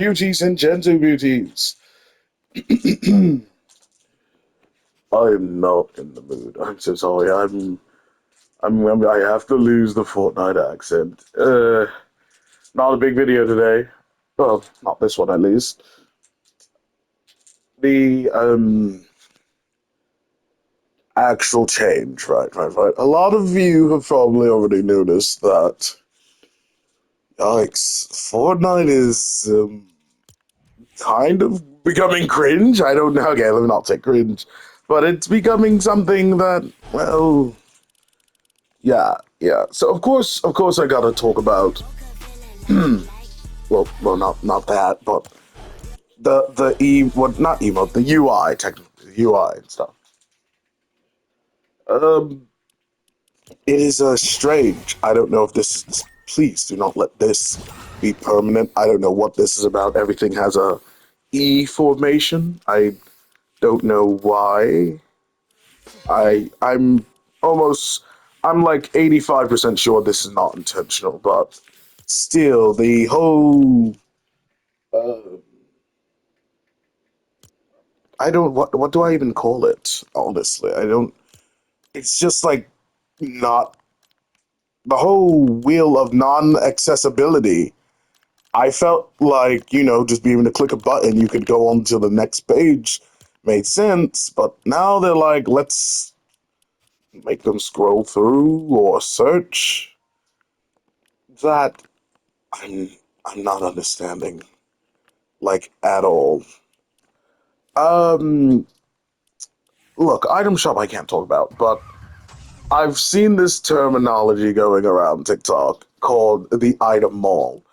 Beauties and gentle beauties. I am not in the mood. I'm so sorry. I have to lose the Fortnite accent. Not a big video today. Well, not this one at least. The actual change, right. A lot of you have probably already noticed that. Yikes! Fortnite is kind of becoming cringe. I don't know. Okay, let me not say cringe, but it's becoming something that, well, yeah. So of course, I gotta talk about, well, not that, but not emote, the UI, technically, the UI and stuff. Um, it is strange. I don't know if this is. Please do not let this be permanent. I don't know what this is about. Everything has a E formation. I don't know why. I'm almost I'm like 85% sure this is not intentional, but still the whole uh, I don't what do I even call it? Honestly, I don't. It's just like not the whole wheel of non-accessibility. I felt like, just being able to click a button, you could go on to the next page made sense, but now they're like, let's make them scroll through or search. That I'm I'm not understanding, like, at all. Um, Look, item shop I can't talk about, but I've seen this terminology going around TikTok called the item mall.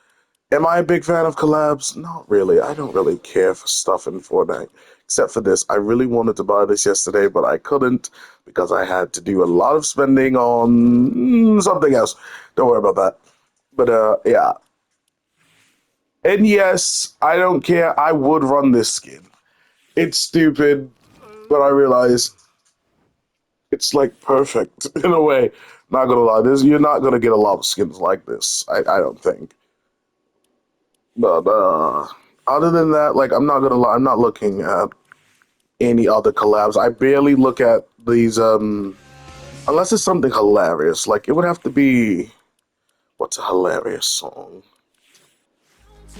Am I a big fan of collabs? Not really. I don't really care for stuff in Fortnite, except for this. I really wanted to buy this yesterday, but I couldn't because I had to do a lot of spending on something else. Don't worry about that. But yeah. And yes, I don't care. I would run this skin. It's stupid, but I realize it's like perfect in a way. Not gonna lie, you're not gonna get a lot of skins like this. I don't think. But other than that, like, I'm not gonna lie, I'm not looking at any other collabs. I barely look at these unless it's something hilarious. Like, it would have to be, what's a hilarious song?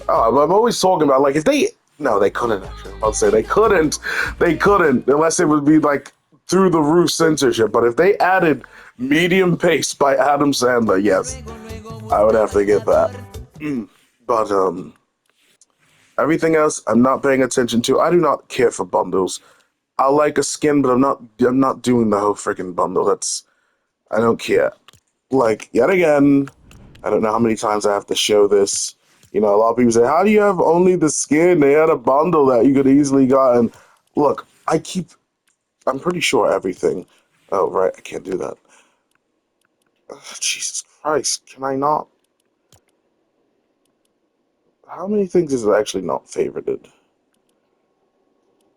Oh, I'm always talking about, like, if they no, they couldn't actually. I'll say they couldn't unless it would be like through the roof censorship. But if they added Medium Pace by Adam Sandler, yes, I would have to get that. But everything else, I'm not paying attention to. I do not care for bundles. I like a skin, but I'm not doing the whole freaking bundle. I don't care. Like, yet again, I don't know how many times I have to show this. A lot of people say, "How do you have only the skin? They had a bundle that you could easily got." And look, I'm pretty sure everything. Oh, right, I can't do that. Ugh, Jesus Christ, can I not? How many things is it actually not favorited?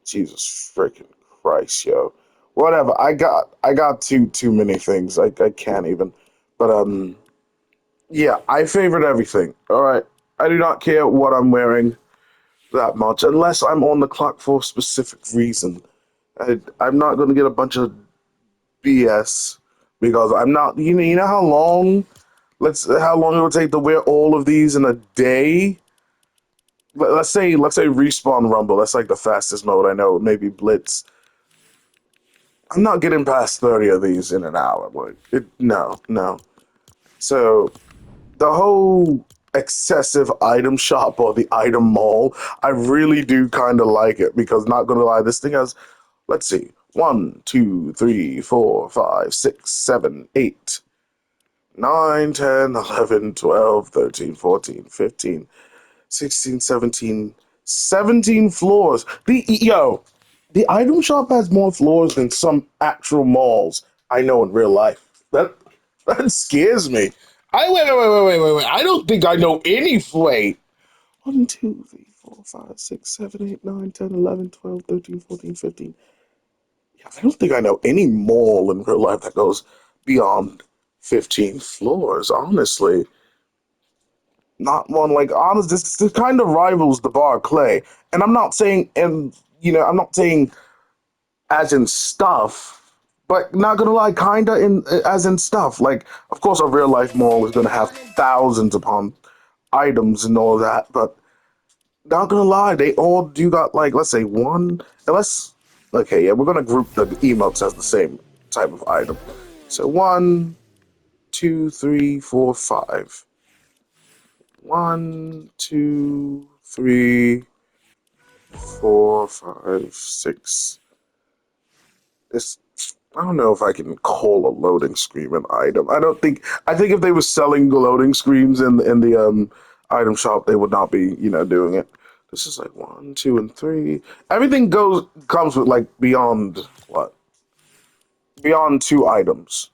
Jesus freaking Christ, yo. Whatever. I got too many things. I can't even. But yeah, I favorite everything. All right. I do not care what I'm wearing that much unless I'm on the clock for a specific reason. I'm not going to get a bunch of BS because I'm not. You know how long? How long it would take to wear all of these in a day? Let's say respawn rumble. That's like the fastest mode I know. Maybe blitz. I'm not getting past 30 of these in an hour. Like, no, no. So the whole excessive item shop or the item mall, I really do kind of like it because, not gonna lie, this thing has, let's see, 1, 2, 3, 4, 5, 6, 7, 8, 9, 10, 11, 12, 13, 14, 15, 16, 17, 17 floors. The item shop has more floors than some actual malls I know in real life. That scares me. I wait. I don't think I know any. Wait. 1, 2, 3, 4, 5, 6, 7, 8, 9, 10, 11, 12, 13, 14, 15. Yeah, I don't think I know any mall in real life that goes beyond 15 floors, honestly. Not one like honest. This kind of rivals the bar clay, and I'm not saying, and I'm not saying as in stuff, but not gonna lie, kinda in as in stuff. Like, of course, a real life mall is gonna have thousands upon items and all that, but not gonna lie, they all do got like, let's say one, unless, okay, yeah, we're gonna group the emotes as the same type of item. So one, two, three, four, five. One, two, three, four, five, six. It's I don't know if I can call a loading screen an item. I don't think. I think if they were selling the loading screens in the item shop, they would not be doing it. This is like one, two, and three. Everything comes with like beyond two items.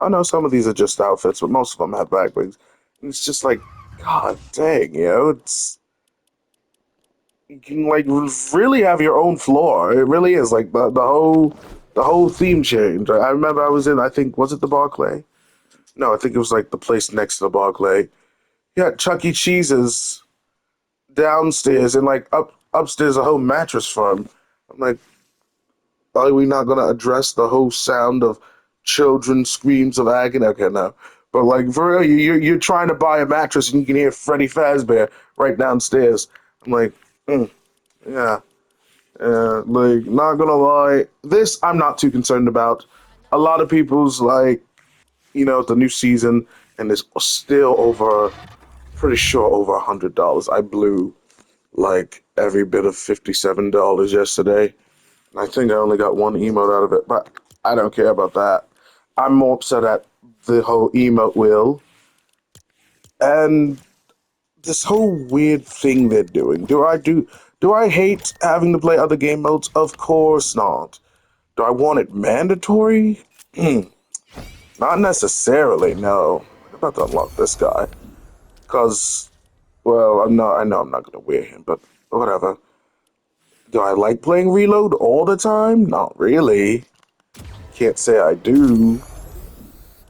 I know some of these are just outfits, but most of them have backblings. And it's just like, God dang, it's you can like really have your own floor. It really is like the whole theme change. I remember I was in. I think was it the Barclay? No, I think it was like the place next to the Barclay. Yeah, Chuck E. Cheese's downstairs and like upstairs a whole mattress farm. I'm like, are we not gonna address the whole sound of children's screams of agony? Okay, no. But like for real, you're trying to buy a mattress and you can hear Freddy Fazbear right downstairs. I'm like, yeah. Like, not gonna lie, this I'm not too concerned about. A lot of people's like, the new season, and it's still pretty sure over $100. I blew like every bit of $57 yesterday. And I think I only got one emote out of it, but I don't care about that. I'm more upset at the whole emote wheel and this whole weird thing they're doing. Do I hate having to play other game modes? Of course not. Do I want it mandatory? Not necessarily, no. I'm about to unlock this guy. Because, well, I know I'm not going to wear him, but whatever. Do I like playing Reload all the time? Not really. Can't say I do,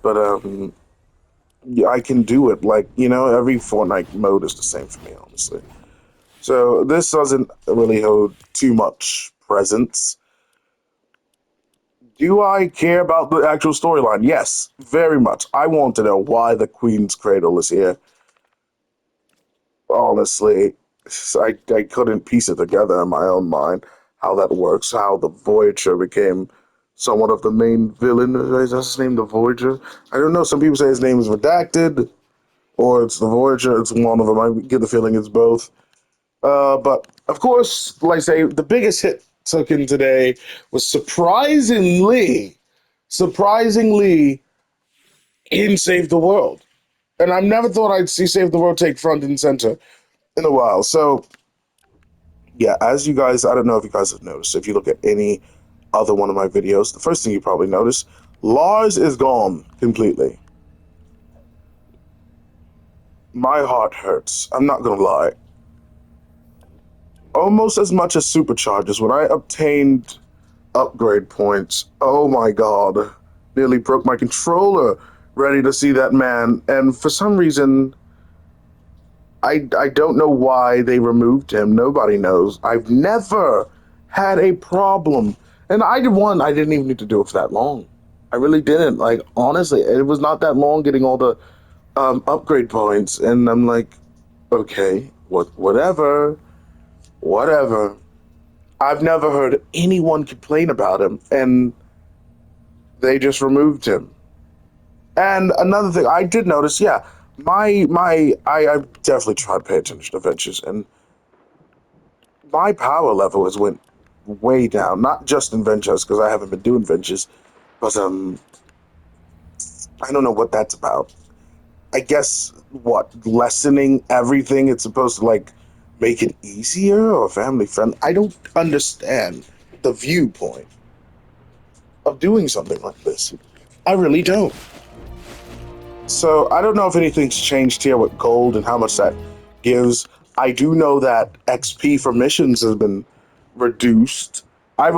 but, yeah, I can do it. Like, every Fortnite mode is the same for me, honestly. So this doesn't really hold too much presence. Do I care about the actual storyline? Yes, very much. I want to know why the Queen's Cradle is here. Honestly, I couldn't piece it together in my own mind how that works, how the Voyager became somewhat of the main villain. Is that his name, the Voyager? I don't know. Some people say his name is redacted, or it's the Voyager. It's one of them. I get the feeling it's both. But of course, like I say, the biggest hit taken today was surprisingly, in Save the World. And I never thought I'd see Save the World take front and center in a while. So, yeah, as you guys, I don't know if you guys have noticed, if you look at any other one of my videos, the first thing you probably notice, Lars is gone completely. My heart hurts. I'm not gonna lie. Almost as much as supercharges when I obtained upgrade points. Oh my god. Nearly broke my controller ready to see that man. And for some reason, I don't know why they removed him. Nobody knows. I've never had a problem. And I didn't even need to do it for that long. I really didn't. Like, honestly, it was not that long getting all the upgrade points. And I'm like, okay, whatever. I've never heard anyone complain about him. And they just removed him. And another thing I did notice, yeah, I definitely try to pay attention to Ventures, and my power level has went way down. Not just in Ventures because I haven't been doing Ventures, but I don't know what that's about. I guess what lessening everything. It's supposed to like make it easier or family friendly. I don't understand the viewpoint of doing something like this. I really don't. So I don't know if anything's changed here with gold and how much that gives. I do know that XP for missions has been reduced. I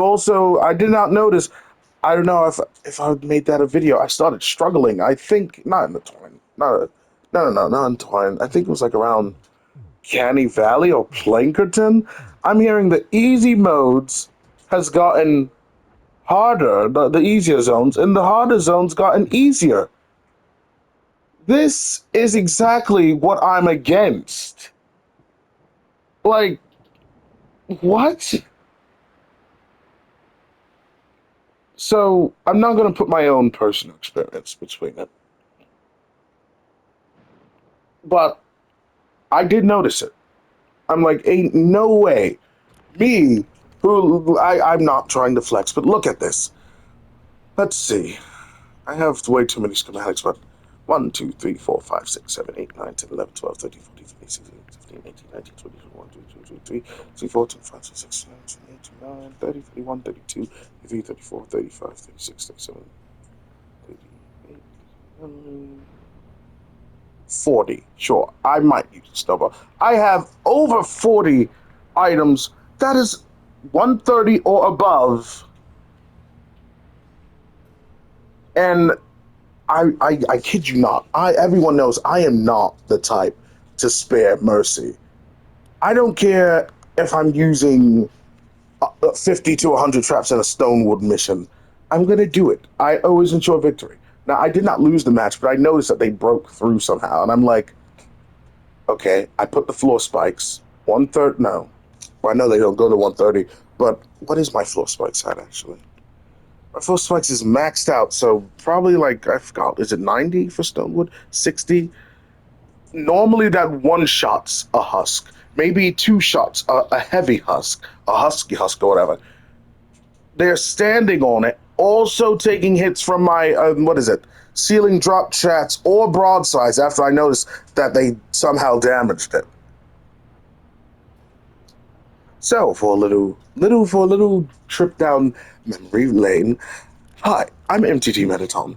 did not notice. I don't know if I made that a video. I started struggling. I think not in the tournament. Not No, not Entwine. I think it was like around Canny Valley or Plankerton. I'm hearing the easy modes has gotten harder, the easier zones, and the harder zones gotten easier. This is exactly what I'm against. Like, what? So, I'm not going to put my own personal experience between it, but I did notice it. I'm like, ain't no way. Me, I'm not trying to flex, but look at this. Let's see. I have way too many schematics, but 1, 2, 3, 4, 5, 6, 7, 8, 9, 10, 11, 12, 13, 14, 15, 16, 17, 18, 19, 20, 21, 22, 23, 24, 25, 26, 27, 28, 29, 30, 31, 32, 33, 34, 35, 36, 37, 38, 40. Sure, I might use this number. I have over 40 items. That is 130 or above. And I kid you not. Everyone knows I am not the type to spare mercy. I don't care if I'm using 50 to 100 traps in a Stonewood mission. I'm gonna do it. I always ensure victory. Now I did not lose the match, but I noticed that they broke through somehow, and I'm like, okay. I put the floor spikes 1/3. No, well, I know they don't go to 130, but what is my floor spikes at actually? My floor spikes is maxed out, so probably like I forgot. Is it 90 for Stonewood? 60? Normally that one shots a husk, maybe two shots a heavy husk, a husky husk or whatever. They're standing on it, also taking hits from my what is it? Ceiling drop chats or broadsides after I noticed that they somehow damaged it. So for a little trip down memory lane. Hi, I'm MTT Metaton.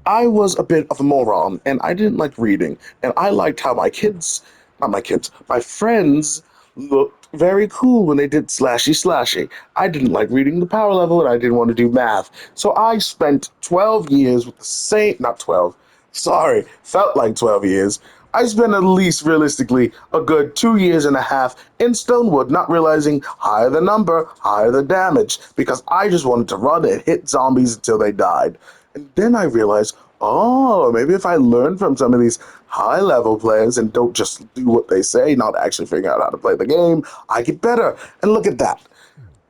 I was a bit of a moron and I didn't like reading, and I liked how not my kids, my friends looked very cool when they did slashy slashy. I didn't like reading the power level and I didn't want to do math. So I spent 12 years with the same, not 12, sorry, felt like 12 years. I spent at least realistically a good 2 years and a half in Stonewood, not realizing higher the number, higher the damage, because I just wanted to run and hit zombies until they died. And then I realized, oh, maybe if I learn from some of these high level players and don't just do what they say, not actually figure out how to play the game, I get better. And look at that.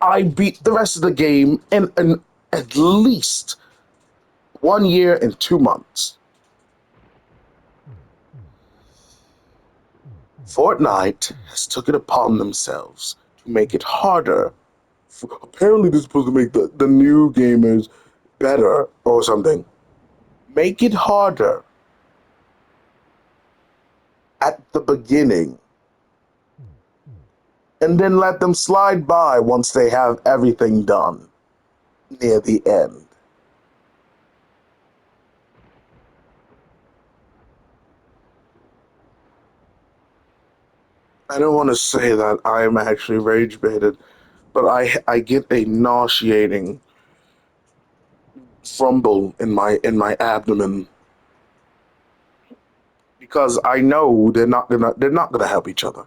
I beat the rest of the game in at least 1 year and 2 months. Fortnite has took it upon themselves to make it harder. Apparently, they're supposed to make the new gamers better or something. Make it harder at the beginning and then let them slide by once they have everything done near the end. I don't want to say that I'm actually rage baited, but I get a nauseating rumble in my abdomen because I know they're not gonna help each other.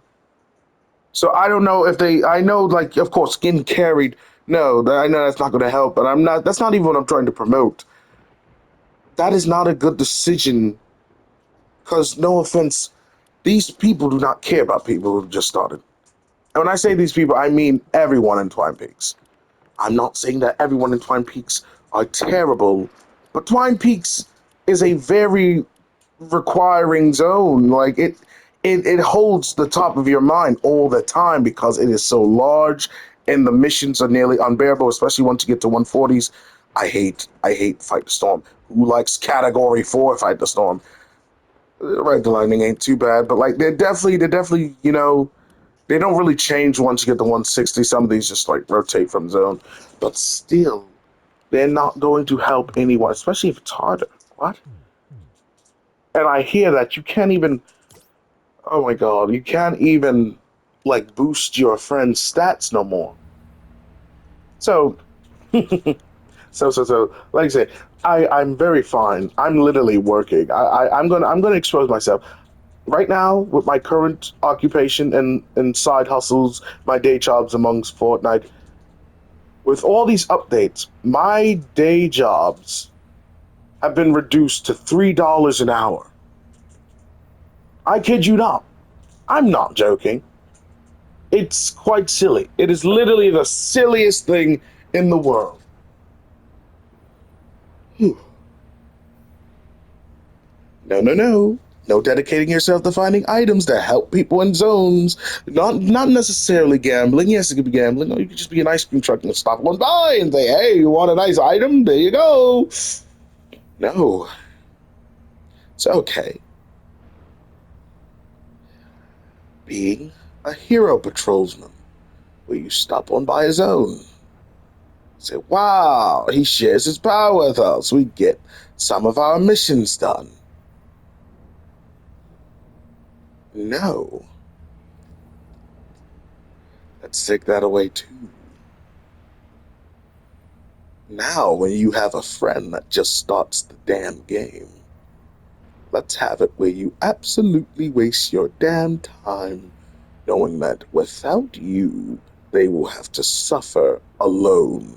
So I don't know if they. I know, like, of course, skin carried. No, I know that's not gonna help, but I'm not. That's not even what I'm trying to promote. That is not a good decision. Because no offense, these people do not care about people who just started. And when I say these people, I mean everyone in Twine Peaks. I'm not saying that everyone in Twine Peaks are terrible, but Twine Peaks is a very requiring zone. Like it holds the top of your mind all the time because it is so large and the missions are nearly unbearable, especially once you get to 140s. I hate Fight the Storm. Who likes category 4 Fight the Storm? Right, the lightning ain't too bad, but like they're definitely, they don't really change once you get to 160. Some of these just like rotate from zone, but still, they're not going to help anyone, especially if it's harder. What? And I hear that you can't even. Oh my god, you can't even like boost your friend's stats no more. So So, like I say, I'm very fine. I'm literally working. I'm gonna expose myself right now with my current occupation and side hustles, my day jobs amongst Fortnite. With all these updates, my day jobs have been reduced to $3 an hour. I kid you not. I'm not joking. It's quite silly. It is literally the silliest thing in the world. Whew. No, no, no. No dedicating yourself to finding items that help people in zones. Not necessarily gambling. Yes, it could be gambling. Or you could just be an ice cream truck and stop one by and say, hey, you want a nice item? There you go. No. It's okay. Being a hero patrolsman, where you stop one by his own. Say, wow, he shares his power with us. We get some of our missions done. No. Let's take that away too. Now, when you have a friend that just starts the damn game, let's have it where you absolutely waste your damn time knowing that without you, they will have to suffer alone.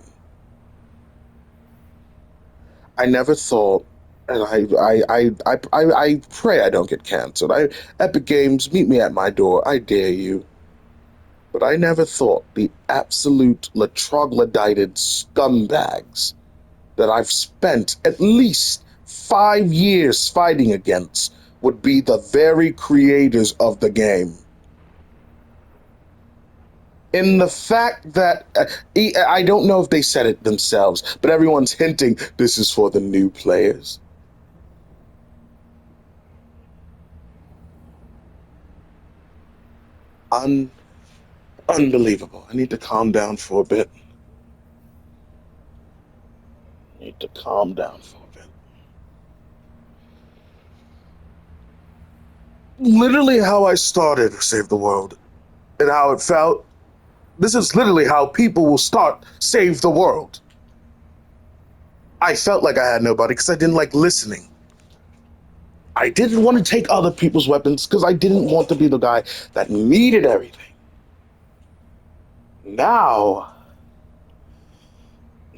I never thought, and I pray I don't get canceled. Epic Games, meet me at my door. I dare you. But I never thought the absolute troglodyted scumbags that I've spent at least 5 years fighting against would be the very creators of the game. In the fact that I don't know if they said it themselves, but everyone's hinting this is for the new players. Un- Unbelievable. I need to calm down for a bit. I need to calm down for a bit. Literally how I started Save the World and how it felt. This is literally how people will start Save the World. I felt like I had nobody because I didn't like listening. I didn't want to take other people's weapons because I didn't want to be the guy that needed everything. Now,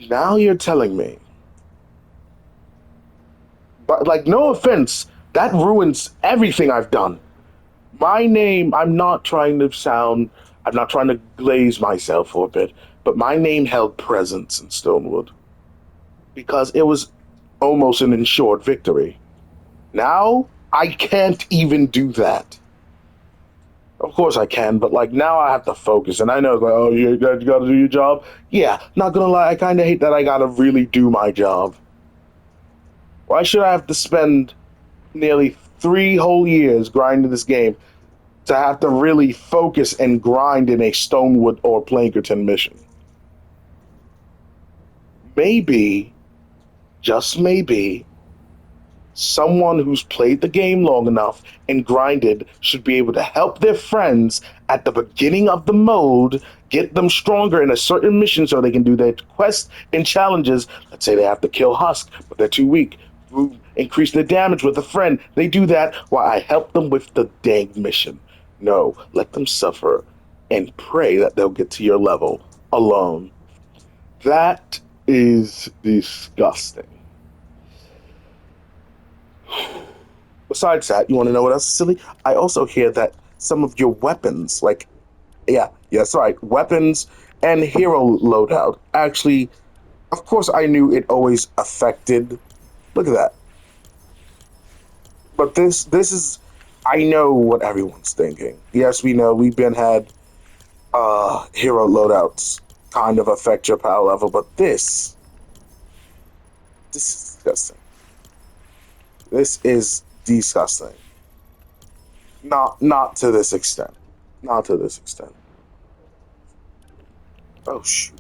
now you're telling me, but like, no offense, that ruins everything I've done. My name, I'm not trying to glaze myself for a bit, but my name held presence in Stonewood because it was almost an ensured victory. Now, I can't even do that. Of course I can, but like now I have to focus, and I know like, oh, you got to do your job. Yeah, not gonna lie, I kind of hate that I gotta really do my job. Why should I have to spend nearly 3 whole years grinding this game to have to really focus and grind in a Stonewood or Plankerton mission? Maybe, just maybe, someone who's played the game long enough and grinded should be able to help their friends at the beginning of the mode, get them stronger in a certain mission so they can do their quests and challenges. Let's say they have to kill Husk, but they're too weak. Increase their damage with a friend. They do that while I help them with the dang mission. No, let them suffer and pray that they'll get to your level alone. That is disgusting. Besides that, you want to know what else is silly? I also hear that some of your weapons, like, yeah, that's right, weapons and hero loadout, actually, of course, I knew it always affected. Look at that. But this is, I know what everyone's thinking. Yes, we know we've been had hero loadouts kind of affect your power level, but this is disgusting. This is disgusting. Not to this extent. Not to this extent. Oh shoot.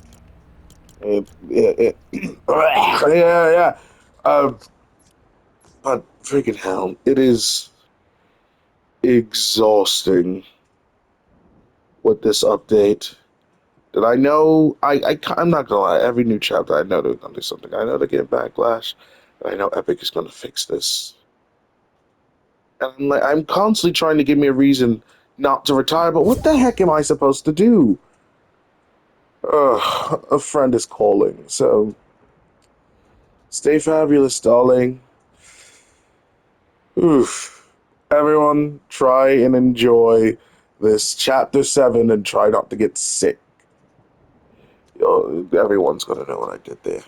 Yeah, yeah. Uh, but freaking hell, it is exhausting with this update. And I know, I'm not gonna lie, every new chapter, I know they're gonna do something. I know they're getting backlash. And I know Epic is gonna fix this. And I'm like, I'm constantly trying to give me a reason not to retire, but what the heck am I supposed to do? Ugh, a friend is calling, so stay fabulous, darling. Oof. Everyone, try and enjoy this chapter 7 and try not to get sick. Everyone's gonna know what I did there.